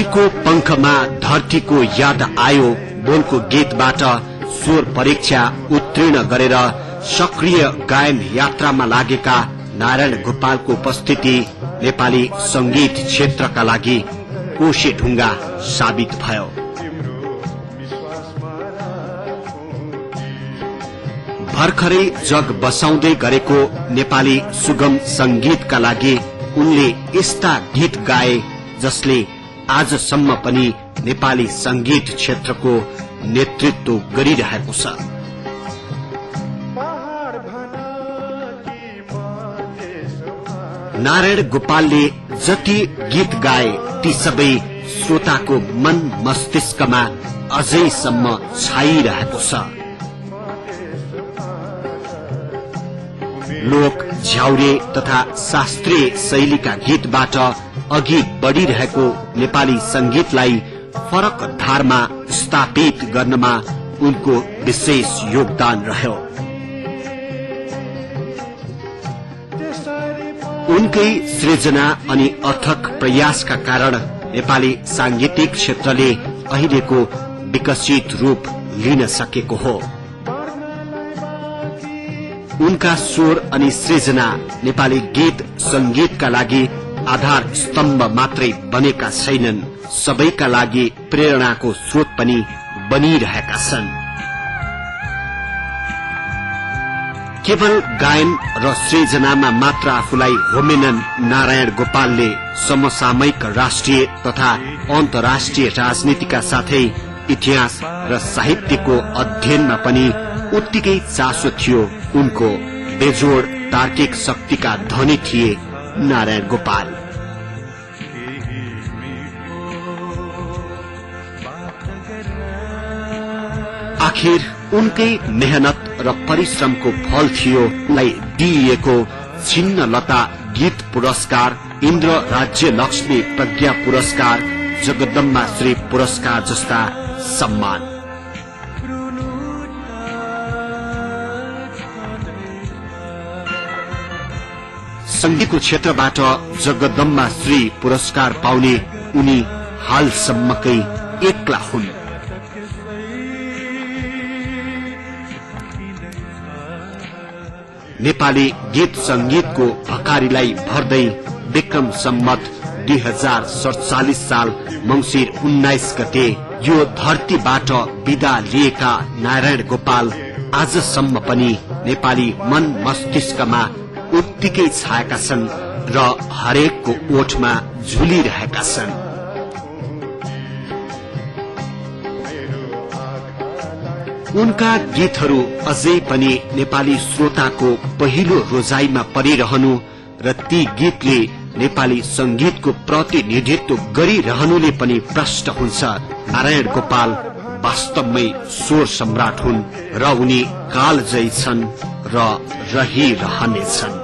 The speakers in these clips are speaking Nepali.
पक्षीको पंखमा धरतीको याद आयो बोलको गीतबाट स्वर परीक्षा उत्तीर्ण गरेर सक्रिय गायन यात्रामा लागेका नारायण गोपालको उपस्थिति नेपाली संगीत क्षेत्रका लागि कोशे ढुङ्गा साबित भयो। भर्खरै जग बसाउँदै गरेको नेपाली सुगम संगीतका लागि उनले यस्ता गीत गाए जसले आजसम्म पनि नेपाली संगीत क्षेत्रको नेतृत्व गरिरहेको छ। नारायण गोपालले जति गीत गाए ती सबै श्रोताको मन मस्तिष्कमा अझैसम्म छाइरहेको छ। लोक झ्याउरे तथा शास्त्रीय शैलीका गीतबाट अघि बढ़िरहेको नेपाली संगीतलाई फरक धारमा स्थापित गर्नमा उनको विशेष योगदान रह्यो। उनकै सृजना अनि अथक प्रयासका कारण नेपाली सांगीतिक क्षेत्रले अहिलेको विकसित रूप लिन सकेको हो। उनका स्वर अनि सृजना नेपाली गीत संगीतका लागि आधार स्तम्भ मात्रै बनेका छैनन्, सबैका लागि प्रेरणाको स्रोत पनि बनिरहेका छन्। केवल गायन र सृजनामा मात्र आफूलाई होमेनन् नारायण गोपालले समसामयिक राष्ट्रिय तथा अन्तर्राष्ट्रिय राजनीतिका साथै इतिहास र साहित्यको अध्ययनमा पनि उत्तिकै चासो थियो। उनको बेजोड तार्किक शक्तिका धनी थिए नारायण गोपाल। आखिर उनकै मेहनत र परिश्रमको फल थियो लाई दिइएको छिन्नलता गीत पुरस्कार, इन्द्र राज्य लक्ष्मी प्रज्ञा पुरस्कार, जगदम्बा श्री पुरस्कार जस्ता सम्मान। संगीतको क्षेत्रबाट जगदम्बा श्री पुरस्कार पाउने उनी हालसम्मकै एक्ला हुन्। नेपाली गीत संगीतको भकारीलाई भर्दै विक्रम सम्मत 2047 साल मंसिर 19 गते यो धरतीबाट विदा लिएका नारायण गोपाल आजसम्म पनि नेपाली मन मस्तिष्कमा उत्तिकै छाएका छन् र हरेकको ओठमा झुलिरहेका छन्। उनका गीतहरू अझै पनि नेपाली श्रोताको पहिलो रोजाइमा परिरहनु र ती गीतले नेपाली संगीतको प्रतिनिधित्व गरिरहनुले पनि प्रष्ट हुन्छ। नारायण गोपाल वास्तवमै स्वर सम्राट हुन् र उनी कालजयी छन् र रहिरहनेछन्।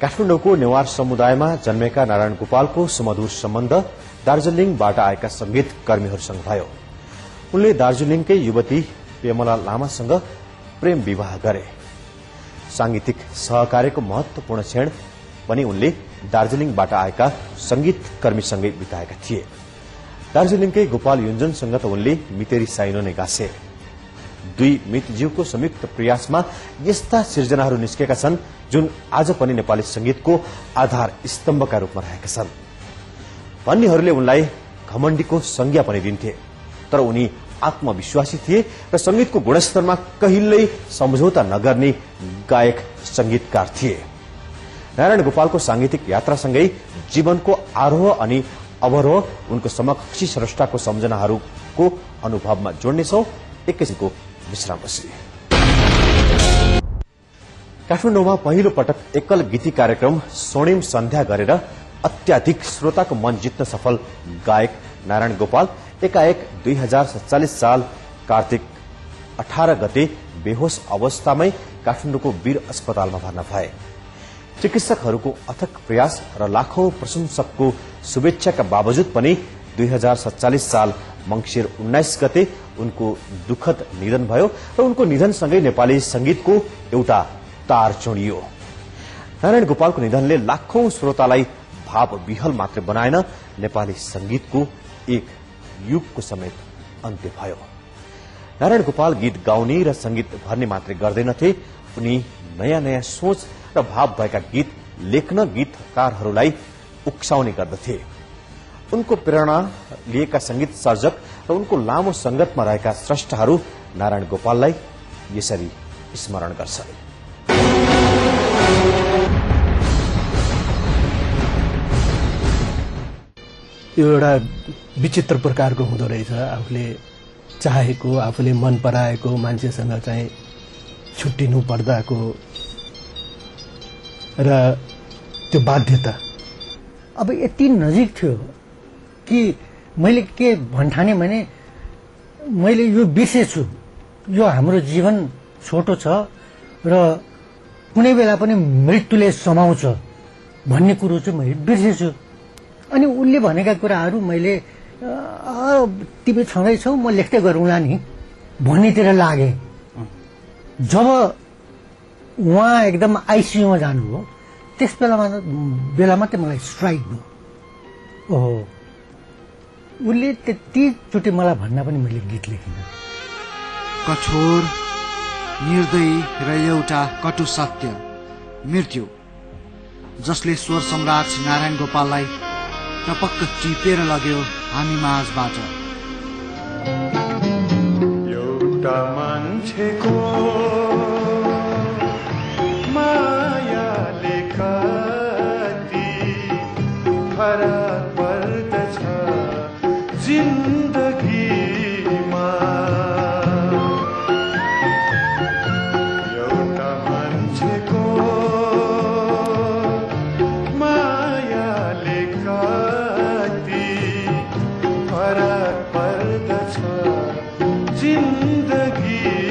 काठमाडौँको नेवार समुदायमा जन्मेका नारायण गोपालको सुमधुर सम्बन्ध दार्जिलिङबाट आएका संगीत कर्मीहरूसँग भयो। उनले दार्जिलिङकै युवती पेमला लामासँग प्रेम विवाह गरे। सांगीतिक सहकार्यको महत्वपूर्ण क्षण पनि उनले दार्जिलिङबाट आएका संगीत कर्मीसँगै बिताएका थिए। दार्जिलिङकै गोपाल युञ्जनसँग त उनले मितेरी साइनो नै गाँसे। दुई मितज्यूको संयुक्त प्रयासमा यस्ता सिर्जनाहरू निस्केका छन् जुन आज पनि नेपाली संगीतको आधार स्तम्भका रूपमा रहेका छन्। भन्नेहरूले उनलाई घमण्डीको संज्ञा पनि दिन्थे, तर उनी आत्मविश्वासी थिए र संगीतको गुणस्तरमा कहिल्यै सम्झौता नगर्ने गायक संगीतकार थिए। नारायण गोपालको सांगीतिक यात्रासँगै जीवनको आरोह अनि अवरोह उनको समकक्षी स्रष्टाको सम्झनाहरूको अनुभवमा जोड्नेछौं। एकैछिनको विश्रामपछि काठमाडौँमा पहिलो पटक एकल गीती कार्यक्रम स्वर्णिम सन्ध्या गरेर अत्याधिक श्रोताको मन जित्न सफल गायक नारायण गोपाल एकाएक 2047 साल कार्तिक 18 गते बेहोस अवस्थामै काठमाडौँको वीर अस्पतालमा भर्ना भए। चिकित्सकहरूको अथक प्रयास र लाखौं प्रशंसकको शुभेच्छाका बावजुद पनि 2047 साल मंगिर 19 गते उनको दुखद निधन भयो र उनको निधनसँगै नेपाली संगीतको एउटा तार चुडियो। नारायण गोपालको निधनले लाखौं श्रोतालाई भाव विहल मात्र बनाएन, नेपाली संगीतको एक युगको समेत अन्त्य भयो। नारायण गोपाल गीत गाउने र संगीत भर्ने मात्रै गर्दैनथे, उनी नयाँ नयाँ सोच र भाव भएका गीत लेख्न गीतकारहरूलाई उक्साउने गर्दथे। उनको प्रेरणा लिएका संगीत सर्जक र उनको लामो संगतमा रहेका स्रष्टाहरू नारायण गोपाललाई यसरी स्मरण गर्छन्। यो एउटा विचित्र प्रकारको हुँदो रहेछ। आफूले चाहेको, आफूले मन पराएको मान्छेसँग चाहिँ छुट्टिनु पर्दाको र त्यो बाध्यता अब यति नजिक थियो कि मैले के भन्ठाने भने मैले यो बिर्सेछु, यो हाम्रो जीवन छोटो छ र कुनै बेला पनि मृत्युले समाउँछ भन्ने कुरो चाहिँ मैले बिर्सेछु। अनि उनले भनेका कुराहरू मैले तिमी छँदैछौ, म लेख्दै गरौँला नि भन्नेतिर लागे। जब उहाँ एकदम आइसियूमा जानुभयो त्यस बेला मात्रै मलाई स्ट्राइक भयो। ओहो, उसले त्यतिचोटि मलाई भन्न पनि मैले गीत लेखिन। कठोर, निर्दयी र एउटा कटु सत्य, मृत्यु, जसले स्वर सम्राट नारायण गोपाललाई टपक्क टिपेर लग्यो हामी माझबाट। एउटा मान्छेको मायाले कति फरक पर्दछ जिन्दगीमा। एउटा मान्छेको मायाले कति फरक पर्दछ जिन्दगीमा।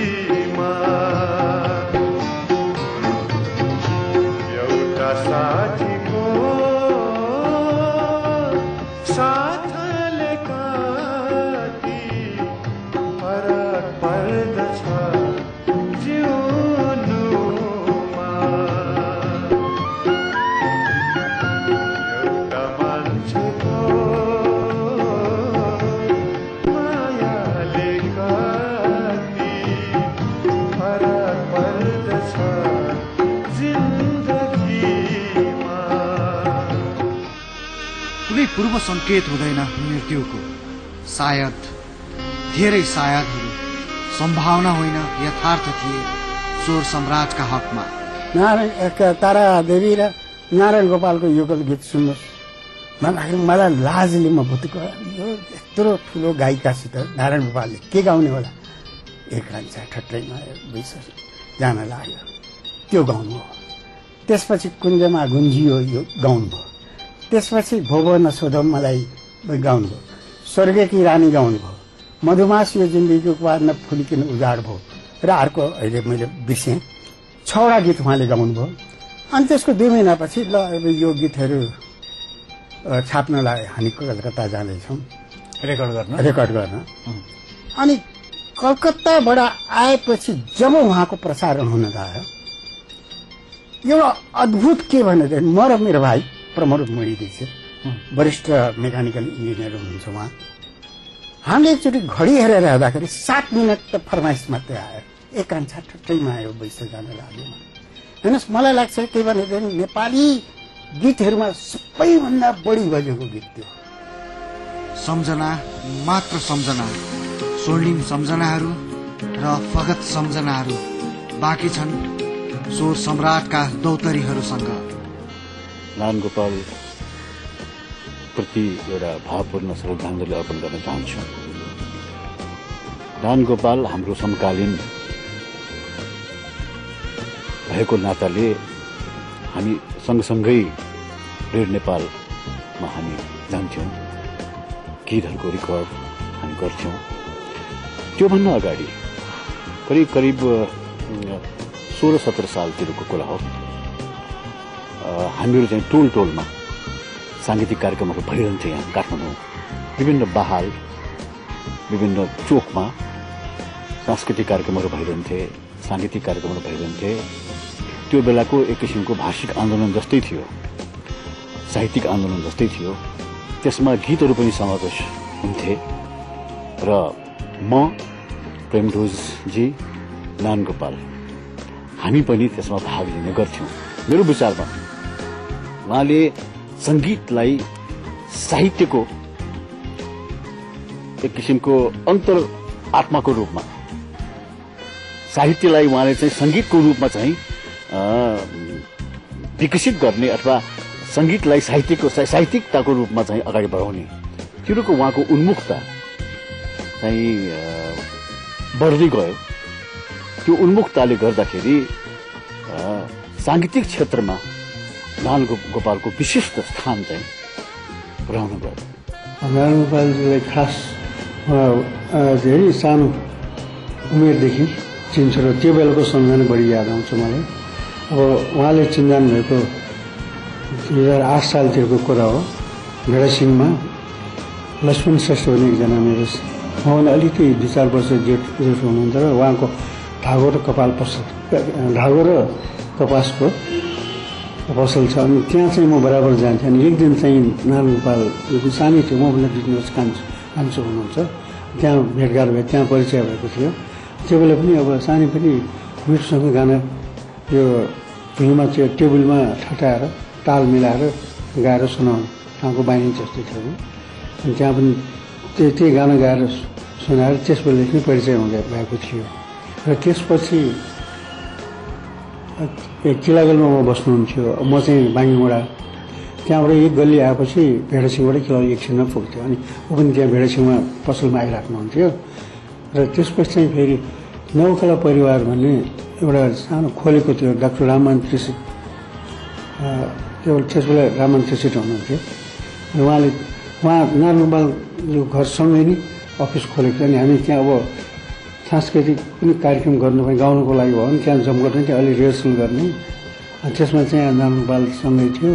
एउटा साथीको साथले कति फरक पर्दछ जिउनुमा। एउटा मान्छेको मायाले कति फरक पर्दछ जिन्दगीमा। कुनै पूर्व संकेत हुँदैन मृत्युको। सायद, धेरै सायदहरू सम्भावना होइन यथार्थ थिए स्वर सम्राटका हकमा। तारा देवी र नारायण गोपालको युगल गीत सुन्नुहोस् भन्दाखेरि मलाई लाजले म भुतेको। यो यत्रो ठुलो गायिकासित नारायण गोपालले के गाउने होला? एक कान्छा ठट्टैमा जान लाग्यो, त्यो गाउनु हो। त्यसपछि कुञ्जमा गुन्जियो यो गाउनुभयो। त्यसपछि भोभो नसोध मलाई गाउनुभयो। स्वर्गकी रानी गाउनुभयो। मधुमास यो जिन्दगीको बाद न फुलिकिन उजाड भयो र अर्को अहिले मैले बिर्सेँ। 6वटा गीत उहाँले गाउनुभयो। अनि त्यसको 2 महिनापछि ल अब यो गीतहरू छाप्नलाई हामी कलकत्ता जाँदैछौँ रेकर्ड गर्न। अनि कलकत्ताबाट आएपछि जब उहाँको प्रसारण हुन गयो, एउटा अद्भुत के भनेदेखि म र मेरो भाइ प्रमोद मणि दीक्षित वरिष्ठ मेकानिकल इन्जिनियर हुनुहुन्छ उहाँ, हामीले एकचोटि घडी हेरेर हेर्दाखेरि 7 मिनट त फरमाइस मात्रै आयो। एक कान्छा ठट्टैमा आयो, बैस जान लाग्यो। हेर्नुहोस्, मलाई लाग्छ के भनेदेखि नेपाली गीतहरूमा सबैभन्दा बढी बजेको गीत थियो सम्झना मात्र सम्झना, स्वर्णिम सम्झनाहरू र फगत सम्झनाहरू बाँकी छन् स्वर सम्राटका दौतरीहरूसँग। नारायण गोपाल प्रति एउटा भावपूर्ण श्रद्धाञ्जली अर्पण गर्न चाहन्छु। नारायण गोपाल हाम्रो समकालीन भएको नाताले हामी सँगसँगै रेड नेपालमा हामी जान्थ्यौँ, गीतहरूको रेकर्ड हामी गर्थ्यौँ। त्योभन्दा अगाडि करिब 16-17 सालतिरको कुरा हो, हामीहरू चाहिँ टोल टोलमा सांगीतिक कार्यक्रमहरू भइरहन्थ्यो। यहाँ काठमाडौँ विभिन्न बहाल विभिन्न चोकमा सांस्कृतिक कार्यक्रमहरू भइरहन्थे, सांगीतिक कार्यक्रमहरू भइरहन्थे। त्यो बेलाको एक किसिमको भाषिक आन्दोलन जस्तै थियो, साहित्यिक आन्दोलन जस्तै थियो। त्यसमा गीतहरू पनि समावेश हुन्थे र म, प्रेम ढोजजी, नारायण गोपाल हामी पनि त्यसमा भाग लिने गर्थ्यौँ। मेरो विचारमा उहाँले संगीतलाई साहित्यको एक किसिमको अन्तर आत्माको रूपमा, साहित्यलाई उहाँले चाहिँ संगीतको रूपमा चाहिँ विकसित गर्ने अथवा संगीतलाई साहित्यिकताको रूपमा चाहिँ अगाडि बढाउने तिरको उहाँको उन्मुखता चाहिँ बढ्दै गयो। त्यो उन्मुखताले गर्दाखेरि सांगीतिक क्षेत्रमा नारायण गोपालको विशिष्ट स्थान चाहिँ रहन गयो। नारायण गोपालजीलाई खास धेरै सानो उमेरदेखि चिन्छु र त्यो बेलाको सम्झना बढी याद आउँछ मलाई। अब उहाँले चिन्जान भएको 2008 सालतिरको कुरा हो। भेडासिङमा लक्ष्मण श्रेष्ठ भन्ने एकजना मेरो उहाँले अलिकति 2-4 वर्ष जेठ हुनुहुन्थ्यो र उहाँको धागो र कपासको पसल छ। अनि त्यहाँ चाहिँ म बराबर जान्थेँ। अनि एक दिन चाहिँ नारायण गोपाल सानै थियो, म उसलाई बिजनेस कान्छु हुनुहुन्छ, त्यहाँ भेटघाट भयो, त्यहाँ परिचय भएको थियो। त्यो बेला पनि अब सानै पनि मिठोसँग गाना यो भुइँमा त्यो टेबलमा ठटाएर ताल मिलाएर गाएर सुनाउनु उहाँको बानी जस्तै थियो। अनि त्यहाँ पनि त्यही गाना गाएर सुनाएर त्यस बेलादेखि परिचय हुँदै भएको थियो। र त्यसपछि किलागलमा म बस्नुहुन्थ्यो, म चाहिँ बाङ्गीमुडा, त्यहाँबाट एक गल्ली आएपछि भेडासिङबाट किलागल एकछिनमा पुग्थ्यो। अनि ऊ पनि त्यहाँ भेडासिङमा पसलमा आइराख्नुहुन्थ्यो। र त्यसपछि चाहिँ फेरि नौखला परिवार भन्ने एउटा सानो खोलेको थियो, डाक्टर राममान त्रिसित, त्यस बेला राममान त्रिसित हुनुहुन्थ्यो। र उहाँ नारायण गोपालको घरसँगै नै अफिस खोलेको थियो। अनि हामी त्यहाँ अब सांस्कृतिक पनि कार्यक्रम गर्नु पनि गाउनुको लागि भयो भने त्यहाँ जमघट पनि त्यहाँ अलि रिहर्सल गर्ने। अनि त्यसमा चाहिँ नारायण गोपालसँगै थियो,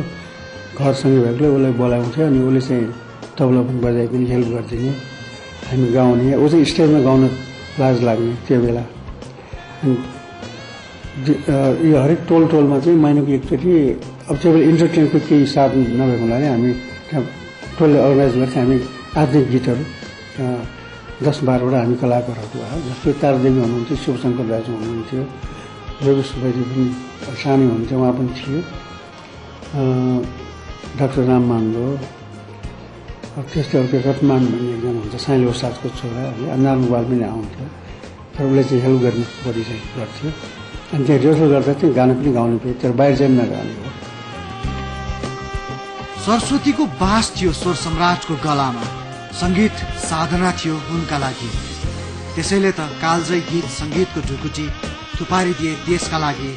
घरसँगै भएकोले उसलाई बोलाउँथ्यो। अनि उसले चाहिँ तबला पनि बजाइ पनि हेल्प गरिदिने, हामी गाउने। ऊ चाहिँ स्टेजमा गाउन लाज लाग्ने त्यो बेला। अनि यो हरेक टोलमा चाहिँ महिनाको एकचोटि, अब त्यो बेला इन्टरटेनमेन्टको केही साधन नभएको हुनाले हामी त्यहाँ टोलले अर्गनाइज गर्थ्यौँ। हामी आधुनिक गीतहरू 10-12वटा हामी कलाकारहरू भयो, जस्तो तारादेवी हुनुहुन्थ्यो, शिवशङ्कर दाजु हुनुहुन्थ्यो, जोगी सुब्बाजी पनि सानो हुनुहुन्थ्यो, उहाँ पनि थियो, डाक्टर राममान भयो, त्यस्तै अर्को रत्मान भन्ने एकजना हुन्छ, साइले ओसादको छोरा, नारायण गोपाल पनि आउँथ्यो। तर उसले चाहिँ हेल्प गर्ने बढी चाहिँ गर्थ्यो। अनि त्यहाँ रिहर्सल गर्दा चाहिँ गाना पनि गाउनु पऱ्यो, तर बाहिर जान नगाउने हो। सरस्वतीको बास थियो स्वर सम्राटको गलामा, संगीत साधना थियो उनका लागि। त्यसैले त कालजयी गीत संगीतको ढुकुटी थुपारिदिए देशका लागि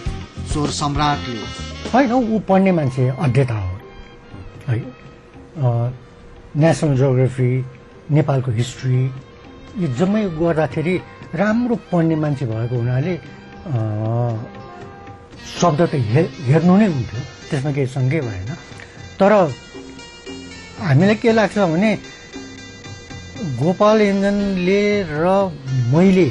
स्वर सम्राटले। होइन, ऊ पढ्ने मान्छे अध्येता हो है। नेसनल जियोग्राफी, नेपालको हिस्ट्री यो जम्मै गर्दाखेरि राम्रो पढ्ने मान्छे भएको हुनाले शब्द त हेर्नु नै हुन्थ्यो, त्यसमा केही शङ्कै भएन। तर हामीलाई के लाग्छ भने गोपाल इन्जनले र मैले